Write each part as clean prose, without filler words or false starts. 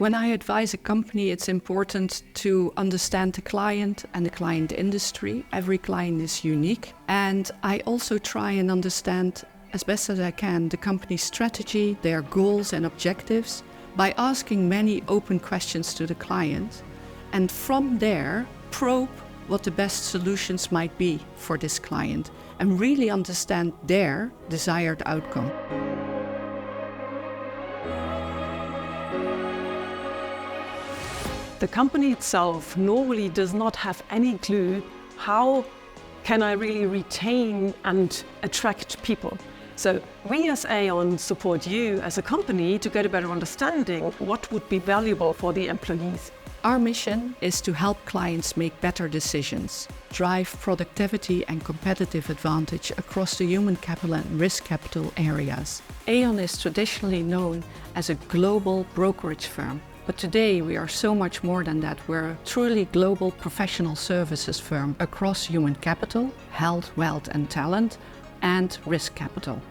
When I advise a company, it's important to understand the client and the client industry. Every client is unique. And I also try and understand as best as I can the company's strategy, their goals and objectives by asking many open questions to the client. And from there, probe what the best solutions might be for this client and really understand their desired outcome. The company itself normally does not have any clue how can I really retain and attract people. So we as AON support you as a company to get a better understanding of what would be valuable for the employees. Our mission is to help clients make better decisions, drive productivity and competitive advantage across the human capital and risk capital areas. AON is traditionally known as a global brokerage firm, but today we are so much more than that. We're a truly global professional services firm across human capital, health, wealth and talent, and risk capital.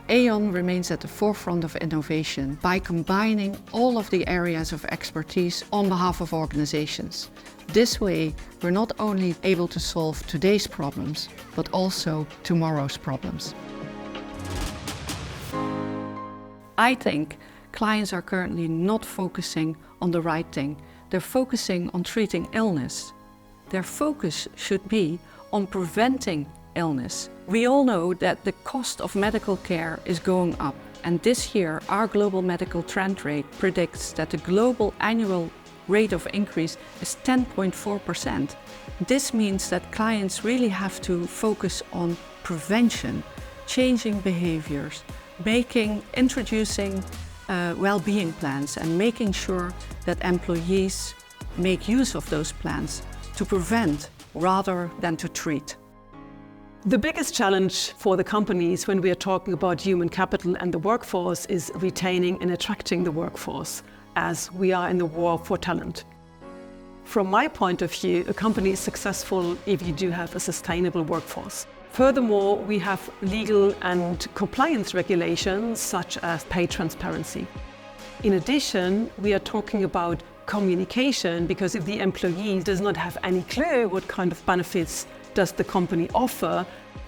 AON remains at the forefront of innovation by combining all of the areas of expertise on behalf of organizations. This way, we're not only able to solve today's problems, but also tomorrow's problems. I think clients are currently not focusing on the right thing. They're focusing on treating illness. Their focus should be on preventing illness. We all know that the cost of medical care is going up, and this year our global medical trend rate predicts that the global annual rate of increase is 10.4%. This means that clients really have to focus on prevention, changing behaviors, introducing well-being plans and making sure that employees make use of those plans to prevent rather than to treat. The biggest challenge for the companies when we are talking about human capital and the workforce is retaining and attracting the workforce, as we are in the war for talent. From my point of view, a company is successful if you do have a sustainable workforce. Furthermore, we have legal and compliance regulations such as pay transparency. In addition, we are talking about communication, because if the employee does not have any clue what kind of benefits does the company offer,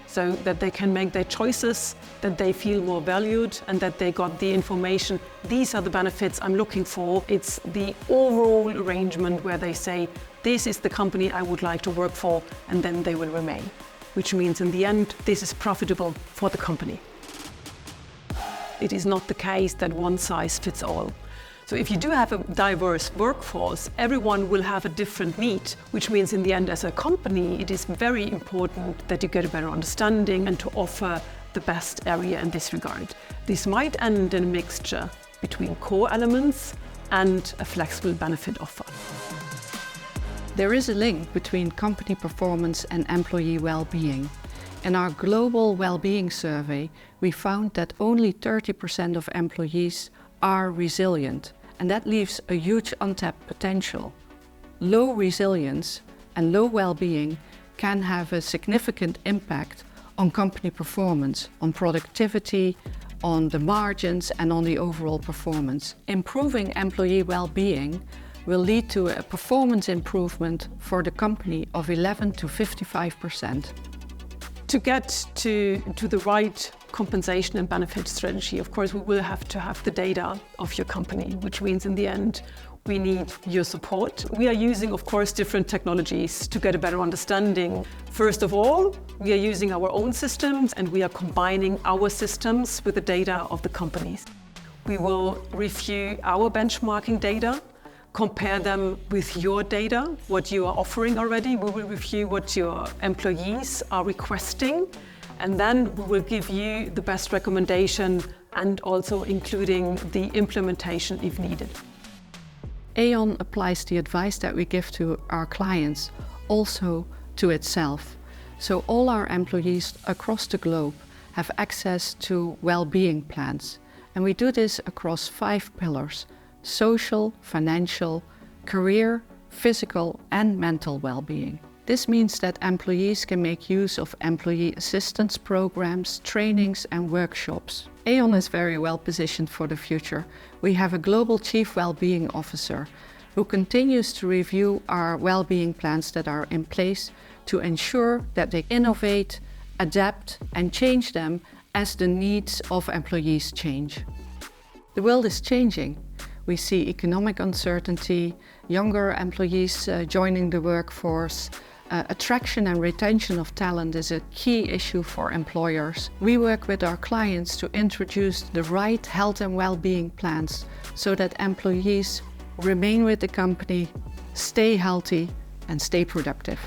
so that they can make their choices, that they feel more valued and that they got the information, these are the benefits I'm looking for. It's the overall arrangement where they say, this is the company I would like to work for, and then they will remain. Which means in the end, this is profitable for the company. It is not the case that one size fits all. So if you do have a diverse workforce, everyone will have a different need, which means in the end as a company, it is very important that you get a better understanding and to offer the best area in this regard. This might end in a mixture between core elements and a flexible benefit offer. There is a link between company performance and employee well-being. In our global well-being survey, we found that only 30% of employees are resilient, and that leaves a huge untapped potential. Low resilience and low well-being can have a significant impact on company performance, on productivity, on the margins and on the overall performance. Improving employee well-being will lead to a performance improvement for the company of 11 to 55%. To get to the right compensation and benefit strategy, of course, we will have to have the data of your company, which means in the end, we need your support. We are using, of course, different technologies to get a better understanding. First of all, we are using our own systems and we are combining our systems with the data of the companies. We will review our benchmarking data, compare them with your data, what you are offering already. We will review what your employees are requesting, and then we will give you the best recommendation and also including the implementation if needed. AON applies the advice that we give to our clients also to itself. So all our employees across the globe have access to well-being plans. And we do this across 5 pillars: social, financial, career, physical and mental well-being. This means that employees can make use of employee assistance programs, trainings and workshops. AON is very well positioned for the future. We have a global chief well-being officer who continues to review our well-being plans that are in place to ensure that they innovate, adapt and change them as the needs of employees change. The world is changing. We see economic uncertainty, younger employees joining the workforce. Attraction and retention of talent is a key issue for employers. We work with our clients to introduce the right health and well-being plans so that employees remain with the company, stay healthy and stay productive.